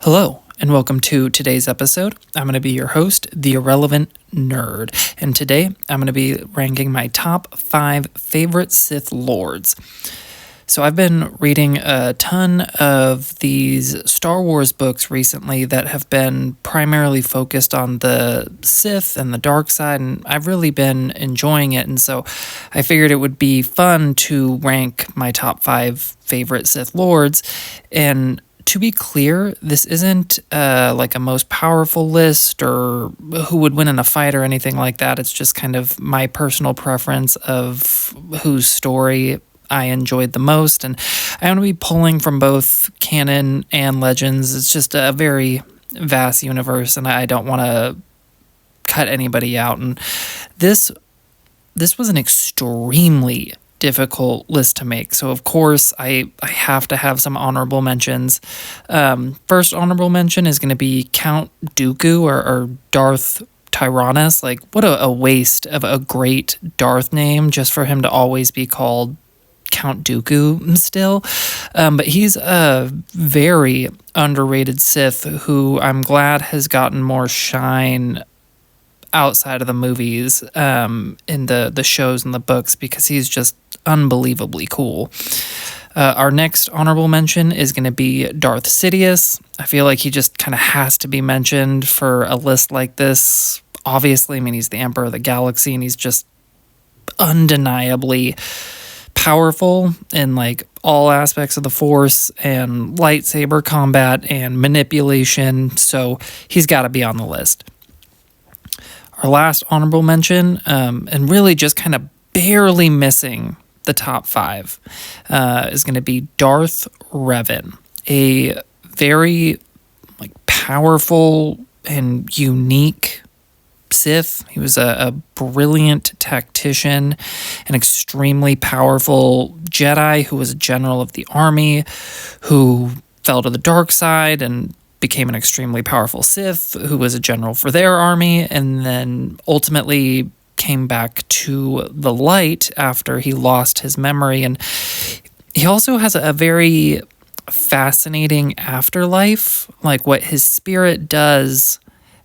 Hello, and welcome to today's episode. I'm going to be your host, the Irrelevant Nerd, and today I'm going to be ranking my top 5 favorite Sith Lords. So I've been reading a ton of these Star Wars books recently that have been primarily focused on the Sith and the dark side, and I've really been enjoying it, and so I figured it would be fun to rank my top 5 favorite Sith Lords. And to be clear, this isn't like a most powerful list or who would win in a fight or anything like that. It's just kind of my personal preference of whose story I enjoyed the most. And I'm going to be pulling from both canon and legends. It's just a very vast universe, and I don't want to cut anybody out. And this was an extremely difficult list to make. So of course I have to have some honorable mentions. First honorable mention is going to be Count Dooku or Darth Tyrannus. Like, what a waste of a great Darth name just for him to always be called Count Dooku still. But he's a very underrated Sith who I'm glad has gotten more shine outside of the movies, in the shows and the books, because he's just unbelievably cool. Our next honorable mention is going to be Darth Sidious. I feel like he just kind of has to be mentioned for a list like this. Obviously, I mean, he's the Emperor of the Galaxy, and he's just undeniably powerful in like all aspects of the Force and lightsaber combat and manipulation, so he's got to be on the list. Our last honorable mention, and really just kind of barely missing the top 5, is going to be Darth Revan, a very powerful and unique Sith. He was a brilliant tactician, an extremely powerful Jedi who was a general of the army, who fell to the dark side and became an extremely powerful Sith who was a general for their army, and then ultimately came back to the light after he lost his memory. And he also has a very fascinating afterlife. Like, what his spirit does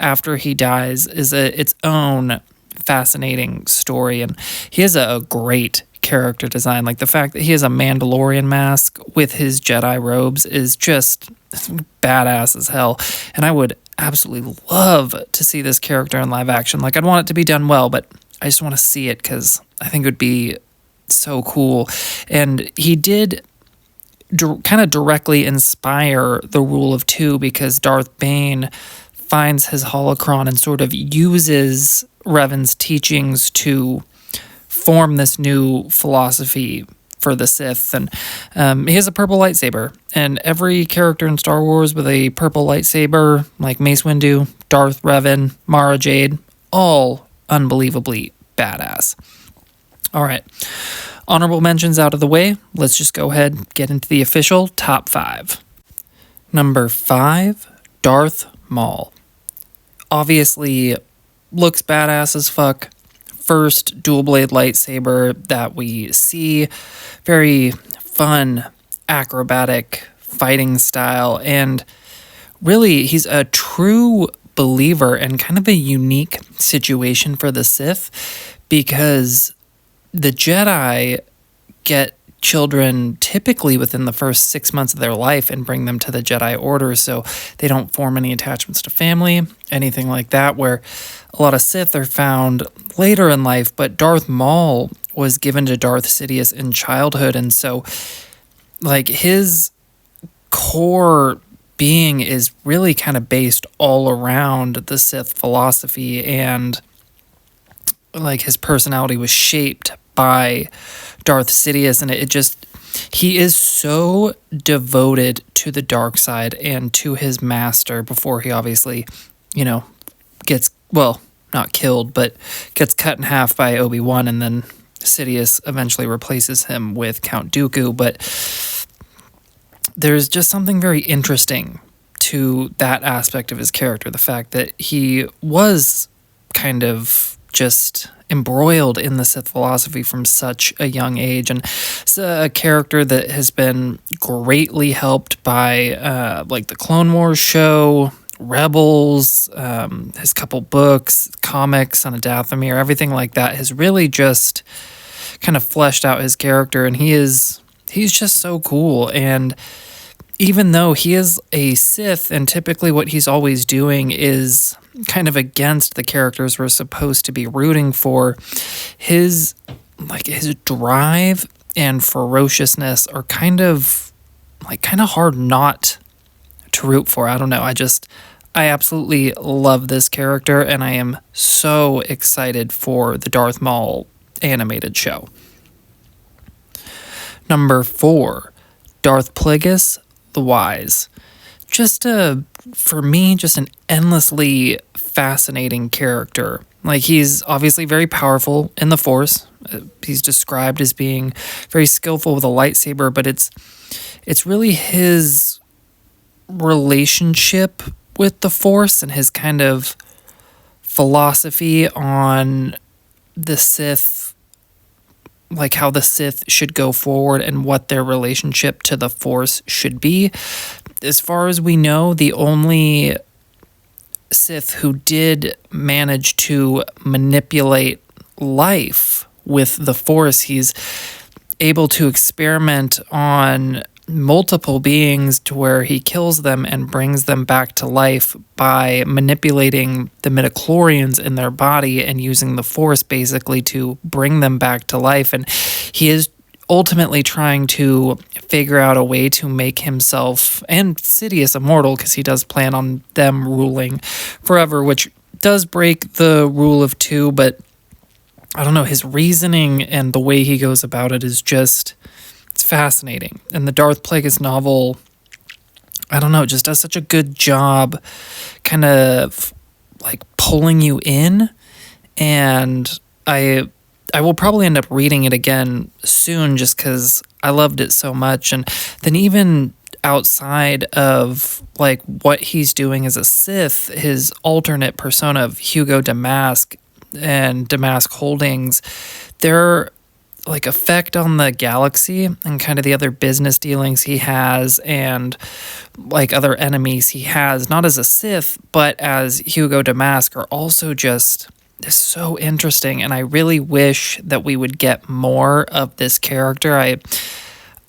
after he dies is its own fascinating story, and he has a great character design. Like, the fact that he has a Mandalorian mask with his Jedi robes is just badass as hell, and I would absolutely love to see this character in live action. Like, I'd want it to be done well, but I just want to see it because I think it would be so cool. And he did kind of directly inspire the Rule of Two, because Darth Bane finds his holocron and sort of uses Revan's teachings to form this new philosophy for the Sith. And he has a purple lightsaber, and every character in Star Wars with a purple lightsaber, like Mace Windu, Darth Revan, Mara Jade, all unbelievably badass. All right, honorable mentions out of the way. Let's just go ahead and get into the official top 5. Number 5, Darth Maul. Obviously looks badass as fuck. First dual blade lightsaber that we see. Very fun, acrobatic fighting style, and really he's a true believer and kind of a unique situation for the Sith, because the Jedi get children typically within the first 6 months of their life and bring them to the Jedi Order, so they don't form any attachments to family, anything like that, where a lot of Sith are found later in life. But Darth Maul was given to Darth Sidious in childhood, and so like his core being is really kind of based all around the Sith philosophy, and like his personality was shaped by Darth Sidious, and he is so devoted to the dark side and to his master before he obviously, gets, well, not killed, but gets cut in half by Obi-Wan, and then Sidious eventually replaces him with Count Dooku. But there's just something very interesting to that aspect of his character, the fact that he was kind of just embroiled in the Sith philosophy from such a young age, and it's a character that has been greatly helped by like the Clone Wars show, Rebels, his couple books, comics on Dathomir, everything like that has really just kind of fleshed out his character, and he's just so cool. And even though he is a Sith, and typically what he's always doing is kind of against the characters we're supposed to be rooting for, his drive and ferociousness are kind of hard not to root for. I don't know. I absolutely love this character, and I am so excited for the Darth Maul animated show. Number 4, Darth Plagueis the Wise. For me, just an endlessly fascinating character. Like, he's obviously very powerful in the Force. He's described as being very skillful with a lightsaber, but it's really his relationship with the Force and his kind of philosophy on the Sith, like how the Sith should go forward and what their relationship to the Force should be. As far as we know, the only Sith who did manage to manipulate life with the Force, he's able to experiment on multiple beings to where he kills them and brings them back to life by manipulating the midichlorians in their body and using the Force basically to bring them back to life. And he is ultimately trying to figure out a way to make himself and Sidious immortal, because he does plan on them ruling forever, which does break the rule of 2, but I don't know, his reasoning and the way he goes about it is just, it's fascinating. And the Darth Plagueis novel, I don't know, just does such a good job kind of like pulling you in. And I will probably end up reading it again soon just because I loved it so much. And then even outside of like what he's doing as a Sith, his alternate persona of Hugo Damask and Damask Holdings, their like effect on the galaxy and kind of the other business dealings he has and like other enemies he has, not as a Sith, but as Hugo Damask, are also just so interesting. And I really wish that we would get more of this character.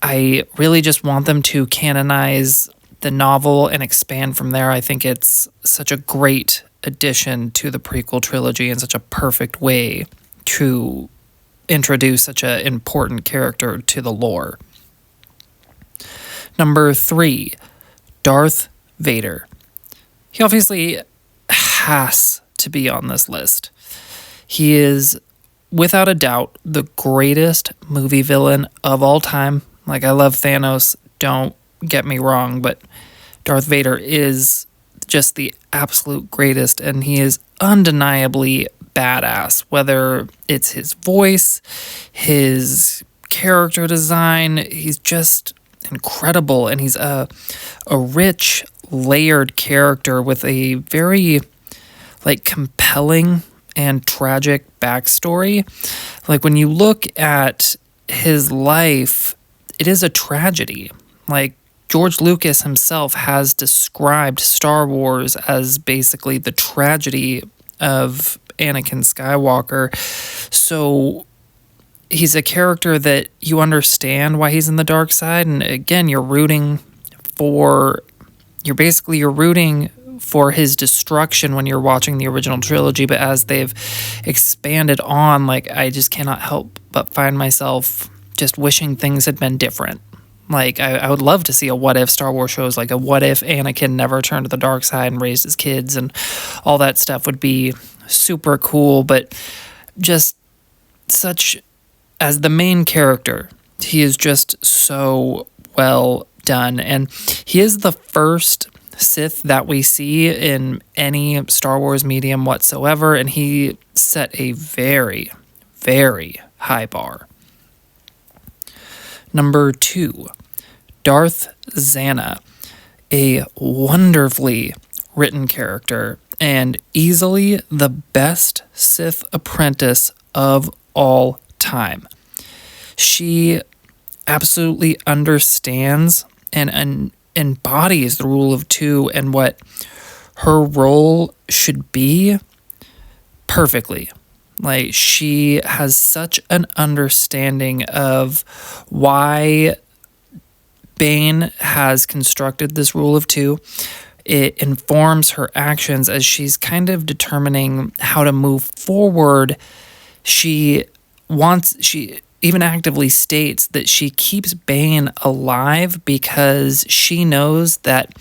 I really just want them to canonize the novel and expand from there. I think it's such a great addition to the prequel trilogy and such a perfect way to introduce such an important character to the lore. Number 3, Darth Vader. He obviously has to be on this list. He is, without a doubt, the greatest movie villain of all time. Like, I love Thanos, don't get me wrong, but Darth Vader is just the absolute greatest, and he is undeniably badass, whether it's his voice, his character design. He's just incredible, and he's a rich, layered character with a very like compelling and tragic backstory. Like, when you look at his life, it is a tragedy. Like, George Lucas himself has described Star Wars as basically the tragedy of Anakin Skywalker. So he's a character that you understand why he's in the dark side. And again, you're rooting for his destruction when you're watching the original trilogy. But as they've expanded on, like, I just cannot help but find myself just wishing things had been different. Like, I would love to see a what if Star Wars shows, like a what if Anakin never turned to the dark side and raised his kids, and all that stuff would be super cool. But just such, as the main character, he is just so well done. And he is the first Sith that we see in any Star Wars medium whatsoever, and he set a very, very high bar. Number 2, Darth Zana, a wonderfully written character and easily the best Sith apprentice of all time. She absolutely understands and embodies the rule of two and what her role should be perfectly. Like, she has such an understanding of why Bane has constructed this rule of two. It informs her actions as she's kind of determining how to move forward. She even actively states that she keeps Bane alive because she knows that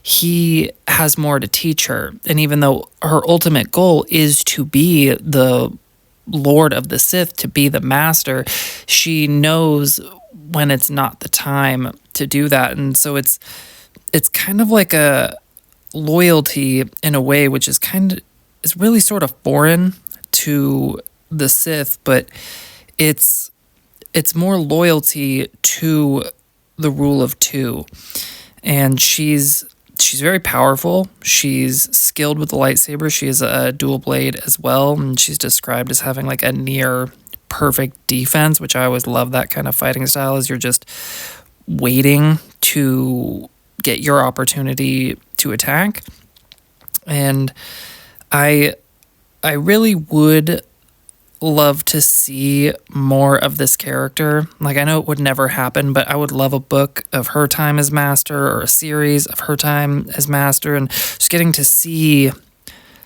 he has more to teach her. And even though her ultimate goal is to be the Lord of the Sith, to be the master, she knows when it's not the time to do that. And so it's kind of like a loyalty in a way, which is it's really sort of foreign to the Sith, but it's more loyalty to the rule of two. And she's very powerful. She's skilled with the lightsaber. She has a dual blade as well, and she's described as having like a near perfect defense, which I always love that kind of fighting style, is you're just waiting to get your opportunity to attack. And I really would love to see more of this character. Like, I know it would never happen, but I would love a book of her time as master or a series of her time as master, and just getting to see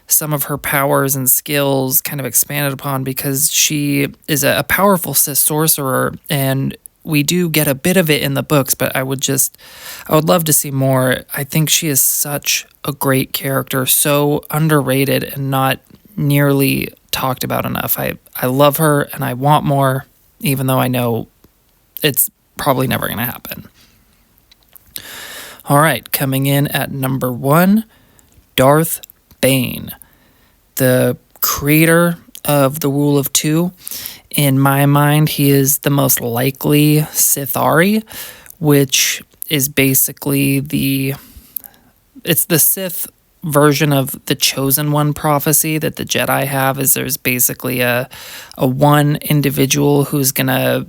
some of her powers and skills kind of expanded upon, because she is a powerful Sith sorcerer, and we do get a bit of it in the books, but I would love to see more. I think she is such a great character, so underrated and not nearly talked about enough. I love her and I want more, even though I know it's probably never going to happen. All right, coming in at number 1, Darth Bane, the creator of the Rule of Two. In my mind, he is the most likely Sithari, which is basically it's the Sith version of the Chosen One prophecy that the Jedi have. Is there's basically a one individual who's gonna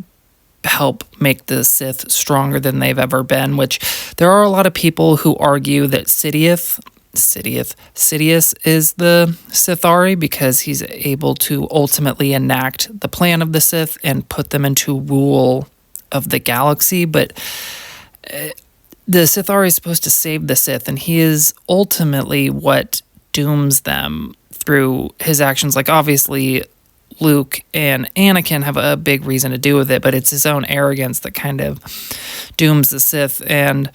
help make the Sith stronger than they've ever been, which there are a lot of people who argue that Sidious is the Sithari because he's able to ultimately enact the plan of the Sith and put them into rule of the galaxy. But the Sithari is supposed to save the Sith, and he is ultimately what dooms them through his actions. Like, obviously, Luke and Anakin have a big reason to do with it, but it's his own arrogance that kind of dooms the Sith. And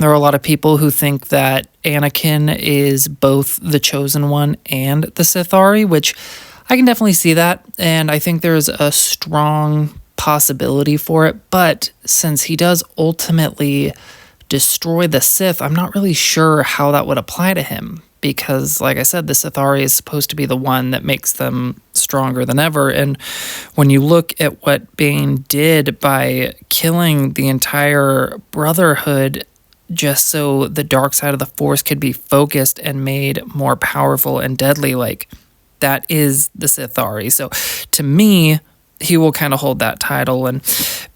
there are a lot of people who think that Anakin is both the Chosen One and the Sithari, which I can definitely see that, and I think there's a strong possibility for it. But since he does ultimately destroy the Sith, I'm not really sure how that would apply to him, because, like I said, the Sithari is supposed to be the one that makes them stronger than ever. And when you look at what Bane did by killing the entire Brotherhood just so the dark side of the Force could be focused and made more powerful and deadly, like, that is the Sithari. So to me, he will kind of hold that title. And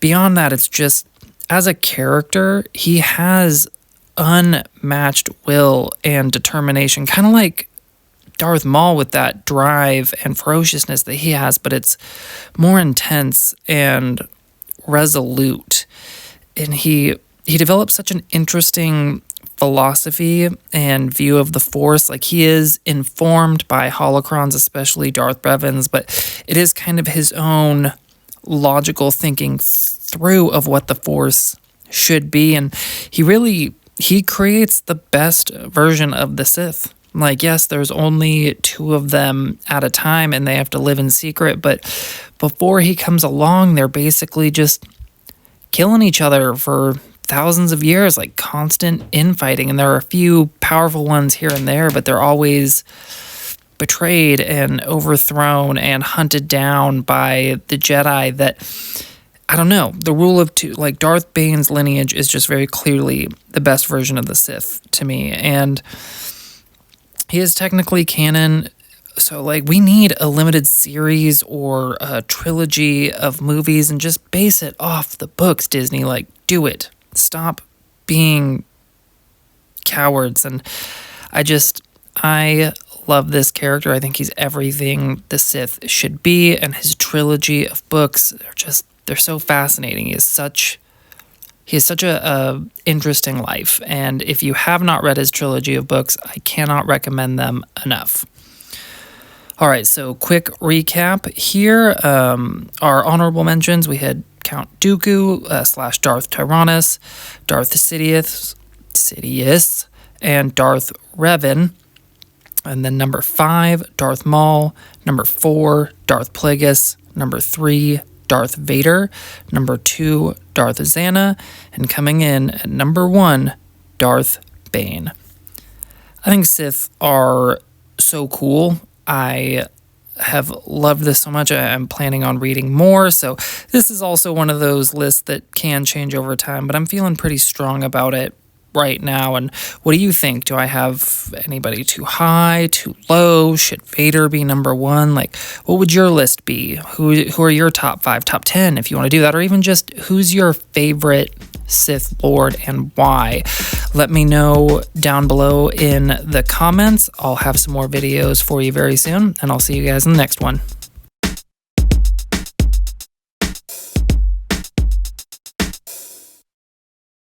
beyond that, it's just, as a character, he has unmatched will and determination, kind of like Darth Maul with that drive and ferociousness that he has, but it's more intense and resolute. And he developed such an interesting philosophy and view of the Force. Like, he is informed by holocrons, especially Darth Revan's, but it is kind of his own logical thinking through of what the Force should be. And he creates the best version of the Sith. Like, yes, there's only 2 of them at a time and they have to live in secret, but before he comes along, they're basically just killing each other for thousands of years, like constant infighting. And there are a few powerful ones here and there, but they're always betrayed and overthrown and hunted down by the Jedi. That, I don't know, the Rule of Two, like, Darth Bane's lineage is just very clearly the best version of the Sith to me. And he is technically canon So, like, we need a limited series or a trilogy of movies and just base it off the books, Disney. Like, do it. Stop being cowards. And I love this character. I think he's everything the Sith should be. And his trilogy of books they're so fascinating. He has such a interesting life. And if you have not read his trilogy of books, I cannot recommend them enough. All right, so quick recap here. Our honorable mentions, we had Count Dooku / Darth Tyrannus, Darth Sidious, and Darth Revan. And then number 5, Darth Maul. Number 4, Darth Plagueis. Number 3, Darth Vader. Number 2, Darth Xana. And coming in at number 1, Darth Bane. I think Sith are so cool. I have loved this so much. I'm planning on reading more. So this is also one of those lists that can change over time, but I'm feeling pretty strong about it right now. And what do you think? Do I have anybody too high, too low? Should Vader be number 1? Like, what would your list be? Who are your top 5, top 10, if you want to do that? Or even just who's your favorite Sith Lord and why? Let me know down below in the comments. I'll have some more videos for you very soon, and I'll see you guys in the next one.